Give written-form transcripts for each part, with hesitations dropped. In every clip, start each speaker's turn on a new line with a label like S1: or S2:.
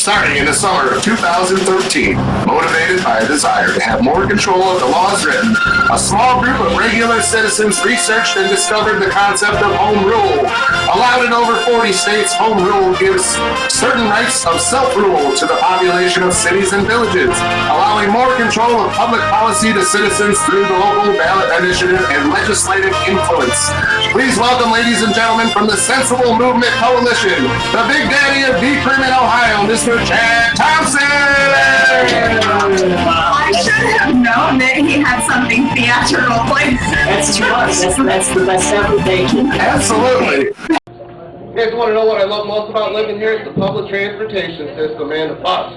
S1: Starting in the summer of 2013, motivated by a desire to have more control of the laws written, a small group of regular citizens researched and discovered the concept of home rule. Allowed in over 40 states, home rule gives certain rights of self-rule to the population of cities and villages, allowing more control of public policy to citizens through the local ballot initiative and legislative influence. Please welcome, ladies and gentlemen, from the Sensible Movement Coalition, the Big Daddy of Decrim in Ohio, Mr. Chad Thompson!
S2: I should have known that he had something theatrical planned.
S3: That's trust. That's the best ever. Thank you.
S1: Absolutely.
S4: You guys want to know what I love most about living here? It's the public transportation system, man, the bus.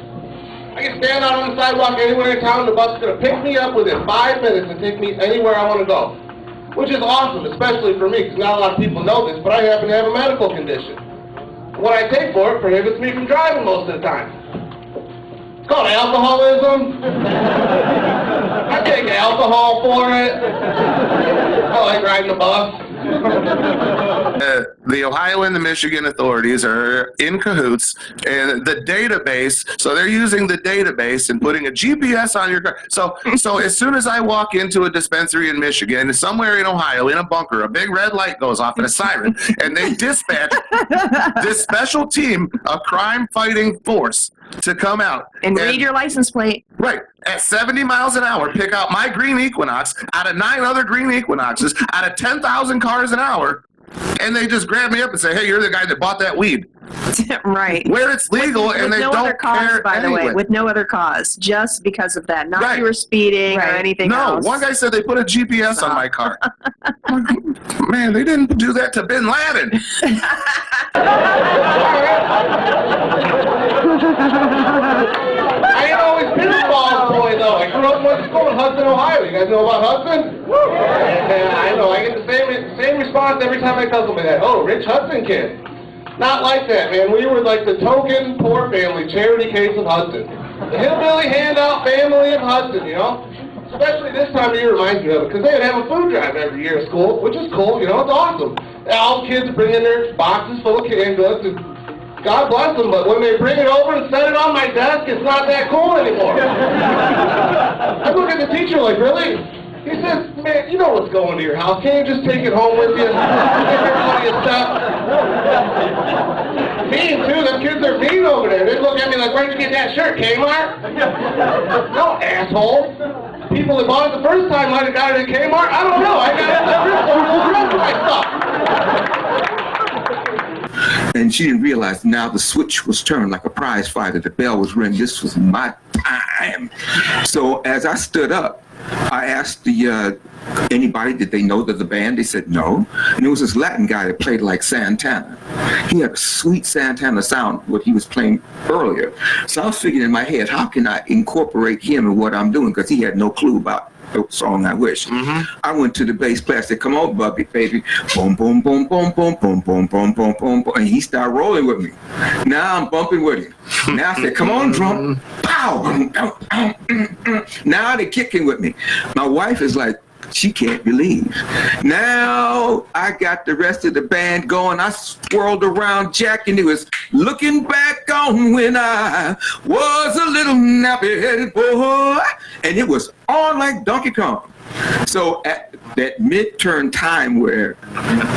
S4: I can stand out on the sidewalk anywhere in town, the bus is going to pick me up within 5 minutes and take me anywhere I want to go. Which is awesome, especially for me, because not a lot of people know this, but I happen to have a medical condition. What I take for it prohibits me from driving most of the time. It's called alcoholism. I take alcohol for it. I like riding the bus.
S1: The Ohio and the Michigan authorities are in cahoots, and the database, so they're using the database and putting a GPS on your car. So as soon as I walk into a dispensary in Michigan, somewhere in Ohio, in a bunker, a big red light goes off and a siren, and they dispatch this special team, a crime-fighting force, to come out.
S2: And read your license plate.
S1: Right. At 70 miles an hour, pick out my green Equinox out of 9 other green Equinoxes out of 10,000 cars an hour, and they just grab me up and say, hey, you're the guy that bought that weed.
S2: Right.
S1: Where it's legal, and they
S2: no
S1: don't
S2: other cause,
S1: care
S2: by the
S1: anyway.
S2: way, with no other cause, just because of that. Not
S1: Right.
S2: you were speeding or anything else.
S1: No, one guy said they put a GPS on my car. Man, they didn't do that to Bin Laden.
S4: I ain't always been a ball boy, though. I grew up in West School in Hudson, Ohio. You guys know about Hudson? Yeah, I know. I get the same response every time I tell somebody that. Oh, rich Hudson kid. Not like that, man. We were like the token poor family charity case of Hudson. The hillbilly handout family of Hudson, you know? Especially this time of year reminds me of it, because they would have a food drive every year at school, which is cool, you know, it's awesome. All the kids bring in their boxes full of canned goods, and God bless them, but when they bring it over and set it on my desk, it's not that cool anymore. I look at the teacher like, really? He says, man, you know what's going to your house. Can't you just take it home with you? Give everybody a stuff. Mean, too. Them kids are mean over there. They look at me like, where'd you get that shirt, Kmart? No, asshole. People that bought it the first time might have got it at Kmart. I don't know. I got it at my stuff.
S5: And she didn't realize now the switch was turned like a prize fighter. The bell was ringing. This was my time. So as I stood up, I asked anybody, did they know the band? They said no. And there was this Latin guy that played like Santana. He had a sweet Santana sound, what he was playing earlier. So I was figuring in my head, how can I incorporate him in what I'm doing? Because he had no clue about the song I Wish. I went to the bass player, I said, come on, Bubby, baby. Boom, boom, boom, boom, boom, boom, boom, boom, boom, boom, boom. And he started rolling with me. Now I'm bumping with him. Now I said, come on, drum. Pow! Now they're kicking with me. My wife is like, she can't believe. Now I got the rest of the band going. I swirled around Jack, and he was looking back on when I was a little nappy-headed boy. And it was on like Donkey Kong. So at that mid-turn time where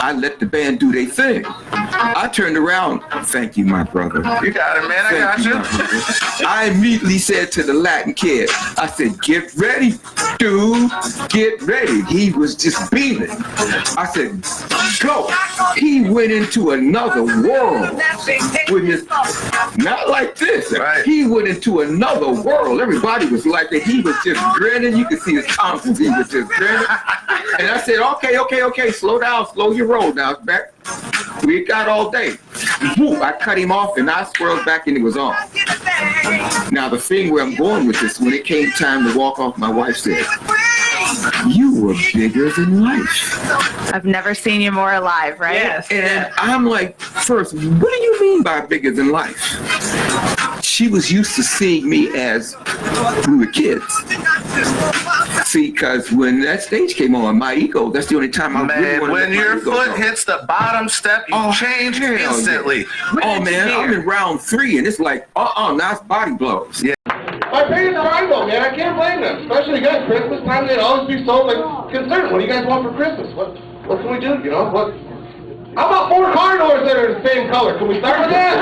S5: I let the band do their thing, I turned around. Thank you, my brother.
S1: You got it, man. I got you.
S5: I immediately said to the Latin kid, I said, get ready, dude. Get ready. He was just beaming. I said, go. He went into another world with his, not like this.
S1: Right.
S5: He went into another world. Everybody was like that. He was just grinning. You could see his countenance. He was just grinning. And I said, okay, slow down, slow your roll now. Back. We got all day. Whoop, I cut him off and I swirled back and it was on. Now the thing where I'm going with this, when it came time to walk off, my wife said, you were bigger than life.
S2: I've never seen you more alive, right?
S3: Yes.
S5: And I'm like, first, what do you mean by bigger than life? She was used to seeing me as we were kids. See, because when that stage came on, my ego, that's the only time I really
S1: Man,
S5: want to
S1: when
S5: let my
S1: your
S5: ego
S1: foot
S5: go.
S1: hits the bottom step, you
S5: Oh,
S1: change
S5: hell yeah.
S1: instantly.
S5: Oh, man, I'm in round 3, and it's like, now it's body blows.
S1: Yeah.
S4: My parents are right though, man. I can't blame them. Especially you guys, Christmas time, they'd always be so like concerned. What do you guys want for Christmas? What can we do? You know, what? How about 4 car doors that are the same color? Can we start with that?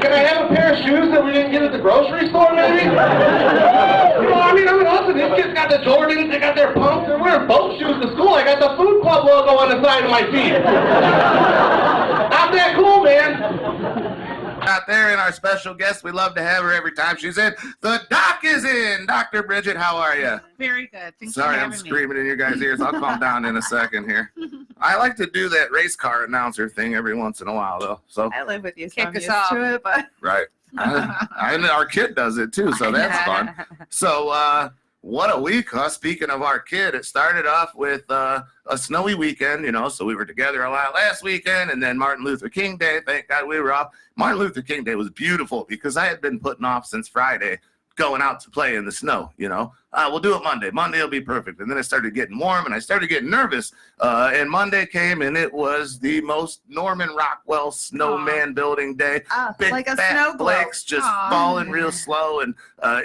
S4: Can I have a pair of shoes that we didn't get at the grocery store, maybe? You know, I mean, also, these kids got the Jordans, they got their pumps, they're wearing boat shoes to school. I got the Food Club logo on the side of my feet. Not that cool, man.
S1: Out there, and our special guest, we love to have her every time she's in. The doc is in. Dr. Bridget, how are you?
S6: Very good. Thanks for
S1: Sorry,
S6: having
S1: I'm screaming in your guys' ears. I'll calm down in a second here. I like to do that race car announcer thing every once in a while, though. So
S2: I live with you, so
S6: Kick
S2: I'm
S6: us
S2: used
S6: off.
S2: to it, but
S1: right, I know our kid does it too, so that's fun. So, what a week, huh? Speaking of our kid, it started off with a snowy weekend, you know, so we were together a lot last weekend, and then Martin Luther King Day, thank God we were off. Martin Luther King Day was beautiful because I had been putting off since Friday going out to play in the snow, you know. We'll do it Monday. Monday will be perfect. And then it started getting warm, and I started getting nervous. And Monday came, and it was the most Norman Rockwell snowman building day. Big
S2: like a
S1: fat
S2: snow globe.
S1: flakes just
S6: Aw.
S1: falling real slow, and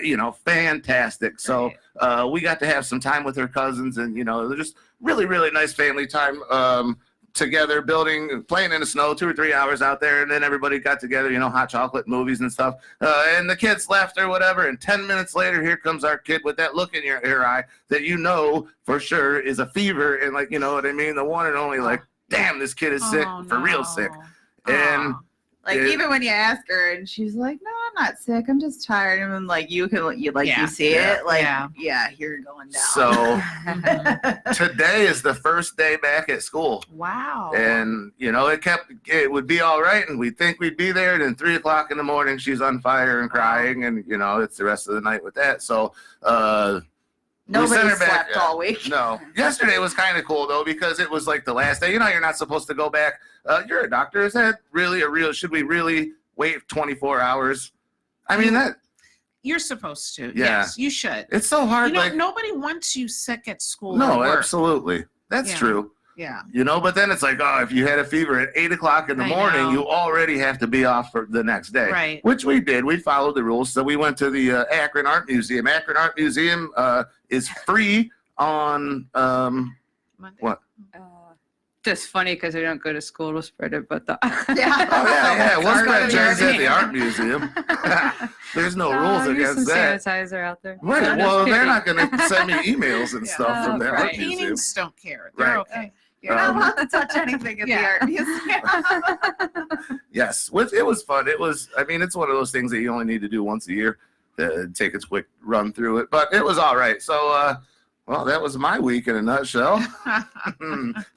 S1: you know, fantastic. So we got to have some time with her cousins, and you know, they're just really, really nice family time together, playing in the snow, 2 or 3 hours out there, and then everybody got together, you know, hot chocolate movies and stuff. And the kids left or whatever, and 10 minutes later, here comes our kid with that look in your eye that you know for sure is a fever, and like, you know what I mean, the one and only, like, damn, this kid is sick, for real sick. And
S2: like
S1: Yeah.
S2: even when you ask her and she's like, "No, I'm not sick. I'm just tired." And then like you
S6: Yeah.
S2: see
S1: Yeah.
S2: it, like
S6: Yeah.
S2: you're going down.
S1: so today is the first day back at school.
S6: Wow.
S1: And you know, it would be all right, and we'd think we'd be there, and then 3 o'clock in the morning she's on fire and crying, and you know, it's the rest of the night with that. So
S2: Nobody
S1: sent her back,
S2: slept
S1: yeah.
S2: all week.
S1: no, yesterday was kind of cool though, because it was like the last day. You know, you're not supposed to go back. You're a doctor. Is that really should we really wait 24 hours? I mean, that
S6: You're supposed to.
S1: Yeah.
S6: Yes, you should.
S1: it's so hard.
S6: You know,
S1: like,
S6: nobody wants you sick at school.
S1: no,
S6: or work.
S1: absolutely. That's
S6: Yeah.
S1: true.
S6: Yeah.
S1: You know, but then it's like, oh, if you had a fever at 8 o'clock in the
S6: I
S1: morning,
S6: know.
S1: you already have to be off for the next day.
S6: Right.
S1: Which we did. We followed the rules. So we went to the Akron Art Museum. Akron Art Museum is free on
S6: Monday.
S1: what?
S7: Just funny because we don't go to school to spread it, but the
S1: Oh yeah. We'll
S2: Art
S1: spread germs at
S2: Museum.
S1: the art museum. There's no rules
S7: use
S1: against
S7: some
S1: that.
S7: sanitizer out there.
S1: Right.
S7: No, just
S1: Well, they're
S7: kidding.
S1: not going to send me emails and stuff from the
S7: right.
S1: art
S6: The
S1: museum.
S6: paintings don't care. They're
S1: Right.
S6: okay.
S2: You're not allowed to touch anything at
S6: Yeah.
S2: the art museum.
S1: Yes, it was fun. It was. I mean, it's one of those things that you only need to do once a year to take a quick run through it. But it was all right. So, well, that was my week in a nutshell.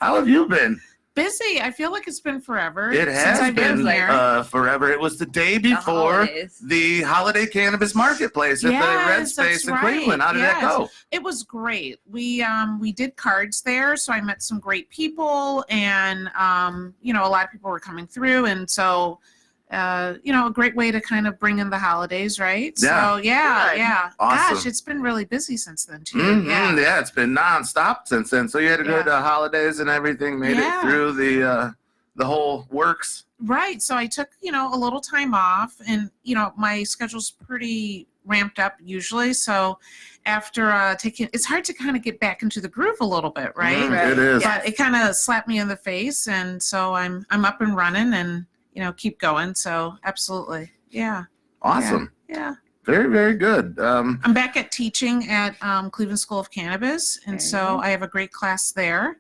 S1: How have you been?
S6: Busy. I feel like it's been forever.
S1: It
S6: since
S1: has
S6: I've been
S1: been
S6: here.
S1: forever. It was the day before
S7: holidays.
S1: the holiday cannabis marketplace at the Red
S6: Yes,
S1: Space
S6: that's
S1: in
S6: right.
S1: Cleveland. How did that
S6: Yes.
S1: go?
S6: It was great. We did cards there, so I met some great people, and you know, a lot of people were coming through, and so you know, a great way to kind of bring in the holidays, right?
S1: Yeah.
S6: So yeah,
S2: Good.
S6: yeah.
S1: Awesome.
S6: Gosh, it's been really busy since then too.
S1: Mhm,
S6: Yeah.
S1: yeah, it's been nonstop since then. So you had a good holidays and everything. Made it
S6: Yeah.
S1: through the whole works.
S6: Right. So I took, you know, a little time off, and, you know, my schedule's pretty ramped up usually. So after taking, it's hard to kind of get back into the groove a little bit, right?
S1: Mm, it is.
S6: But it kind of slapped me in the face. And so I'm up and running and, you know, keep going. So absolutely. Yeah.
S1: Awesome.
S6: Yeah.
S1: Very, very good.
S6: I'm back at teaching at Cleveland School of Cannabis. And
S7: There you
S6: so
S7: go.
S6: I have a great class there.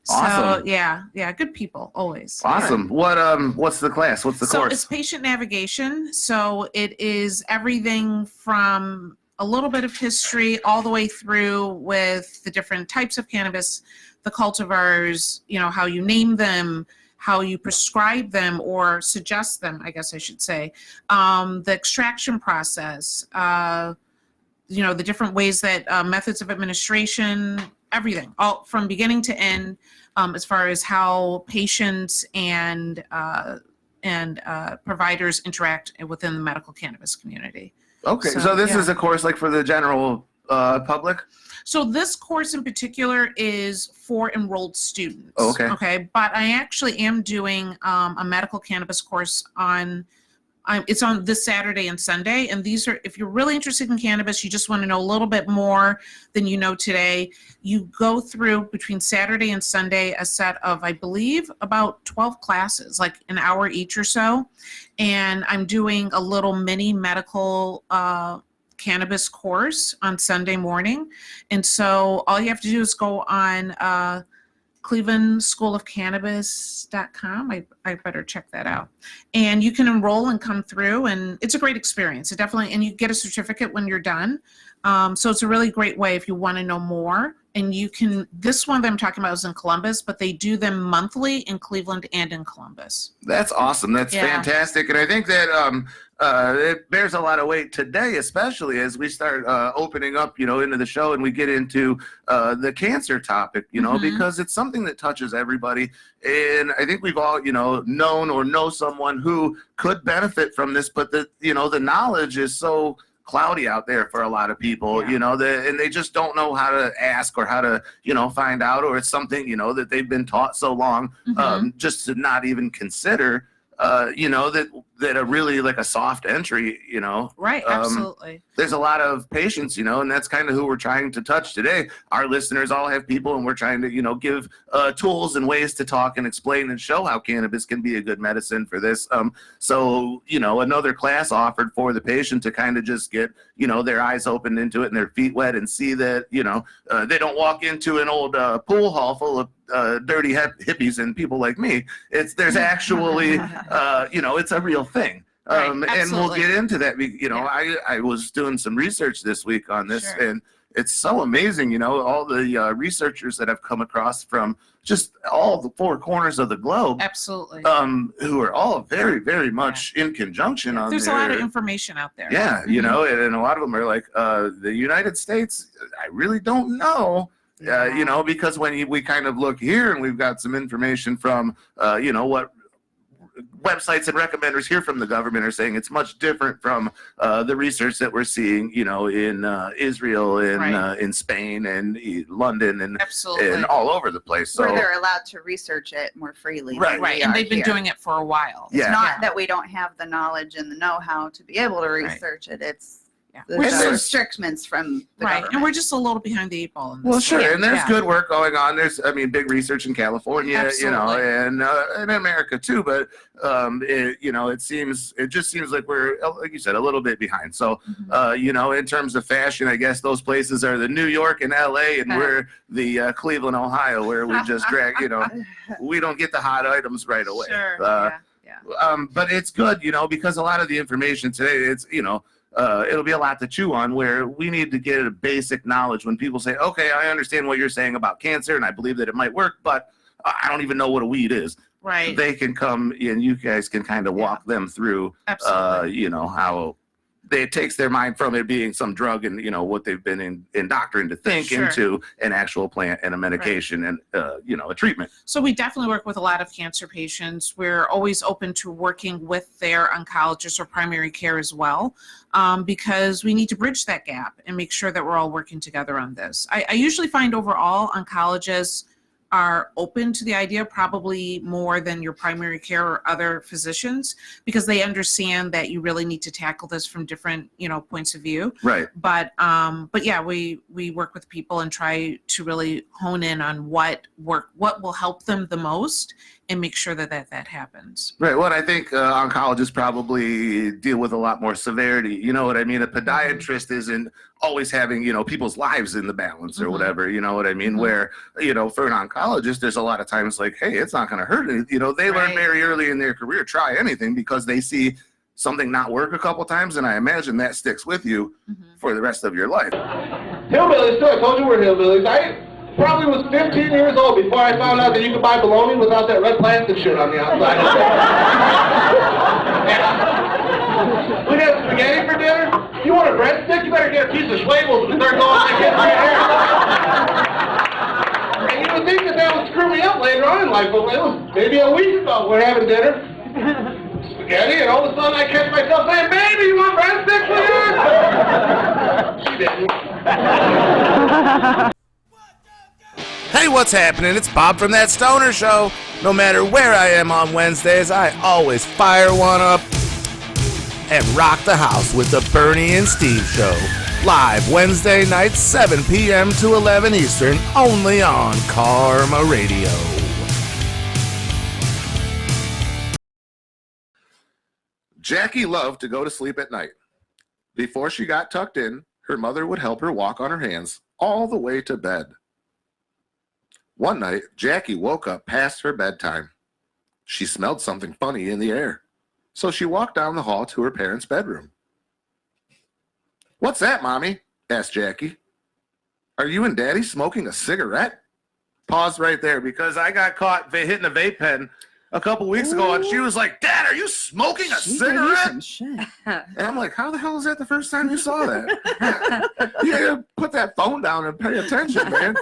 S6: So
S1: Awesome.
S6: yeah, good people always.
S1: Awesome. What's the class? What's the
S6: So
S1: course?
S6: it's patient navigation. So it is everything from a little bit of history all the way through with the different types of cannabis, the cultivars, you know, how you name them, how you prescribe them or suggest them, I guess I should say, the extraction process, you know, the different ways that methods of administration, everything, all from beginning to end, as far as how patients and providers interact within the medical cannabis community.
S1: Okay,
S6: so,
S1: so this
S6: yeah.
S1: is a course like for the general public?
S6: So this course in particular is for enrolled students.
S1: Oh, okay.
S6: Okay, but I actually am doing a medical cannabis course on. It's on this Saturday and Sunday, and these are, if you're really interested in cannabis, you just want to know a little bit more than you know today, you go through between Saturday and Sunday a set of, I believe, about 12 classes, like an hour each or so, and I'm doing a little mini medical cannabis course on Sunday morning, and so all you have to do is go on clevelandschoolofcannabis.com. I better check that out. And you can enroll and come through, and it's a great experience. It definitely, and you get a certificate when you're done. So it's a really great way if you want to know more. And you can, this one that I'm talking about is in Columbus, but they do them monthly in Cleveland and in Columbus.
S1: That's awesome. That's fantastic. And I think that it bears a lot of weight today, especially as we start opening up, into the show and we get into the cancer topic, because it's something that touches everybody. And I think we've all, known or know someone who could benefit from this, but the knowledge is so cloudy out there for a lot of people, and they just don't know how to ask or how to, find out, or it's something, that they've been taught so long, just to not even consider, that are really like a soft entry,
S6: Right, absolutely.
S1: There's a lot of patients, and that's kind of who we're trying to touch today. Our listeners all have people, and we're trying to, give tools and ways to talk and explain and show how cannabis can be a good medicine for this. So, another class offered for the patient to kind of just get, their eyes opened into it and their feet wet and see that, they don't walk into an old pool hall full of dirty hippies and people like me. There's actually, it's a real thing. And we'll get into that. I was doing some research this week on this, and it's so amazing, all the researchers that I've come across from just all the four corners of the globe.
S6: Absolutely.
S1: Who are all very, very much in conjunction on
S6: There's a lot of information out there.
S1: Yeah, and a lot of them are like, the United States, I really don't know. Because when we kind of look here and we've got some information from, what websites and recommenders here from the government are saying, it's much different from the research that we're seeing, in Israel and in Spain and London and all over the place. So
S2: where they're allowed to research it more freely.
S6: Right, and they've been doing it for a while.
S2: It's not that we don't have the knowledge and the know-how to be able to research it. It's
S6: There's
S2: restrictions from the government.
S6: And we're just a little behind the eight ball in this.
S1: Well, sure, and there's good work going on. There's, big research in California, and in America too. But it just seems like we're, like you said, a little bit behind. So, in terms of fashion, I guess those places are the New York and L.A. and we're the Cleveland, Ohio, where we just drag. We don't get the hot items right away.
S2: Sure.
S1: But it's good, because a lot of the information today, it's it'll be a lot to chew on, where we need to get a basic knowledge when people say, okay, I understand what you're saying about cancer and I believe that it might work, but I don't even know what a weed is.
S6: Right.
S1: They can come and you guys can kind of walk them through, how it takes their mind from it being some drug and, what they've been indoctrined to think into an actual plant and a medication and, a treatment.
S6: So we definitely work with a lot of cancer patients. We're always open to working with their oncologist or primary care as well, because we need to bridge that gap and make sure that we're all working together on this. I usually find overall oncologists are open to the idea, probably more than your primary care or other physicians, because they understand that you really need to tackle this from different, points of view.
S1: Right.
S6: But yeah, we work with people and try to really hone in on what will help them the most and make sure that happens.
S1: Right. Well, I think oncologists probably deal with a lot more severity. You know what I mean? A podiatrist isn't always having, people's lives in the balance or whatever. You know what I mean? Where, for an oncologist, there's a lot of times like, hey, it's not going to hurt any. They learn very early in their career, try anything because they see something not work a couple times, and I imagine that sticks with you for the rest of your life.
S4: Hillbillies, too. I told you we're hillbillies. I probably was 15 years old before I found out that you could buy bologna without that red plastic shit on the outside. We had spaghetti for dinner. You want a breadstick? You better get a piece of Schwebels and start going like this right here. And you would think that would screw me up later on in life, but it was maybe a week ago we're having dinner. Spaghetti, and all of a sudden I catch myself saying, baby, you want breadsticks for dinner? She didn't.
S8: Hey, what's happening? It's Bob from That Stoner Show. No matter where I am on Wednesdays, I always fire one up and rock the house with the Bernie and Steve Show. Live Wednesday nights, 7 p.m. to 11 Eastern, only on Karma Radio.
S1: Jackie loved to go to sleep at night. Before she got tucked in, her mother would help her walk on her hands all the way to bed. One night, Jackie woke up past her bedtime. She smelled something funny in the air, so she walked down the hall to her parents' bedroom. "What's that, Mommy?" asked Jackie. "Are you and Daddy smoking a cigarette?" Pause right there, because I got caught hitting a vape pen a couple weeks ago, and she was like, "Dad, are you smoking a cigarette?" And I'm like, how the hell is that the first time you saw that? You gotta put that phone down and pay attention, man.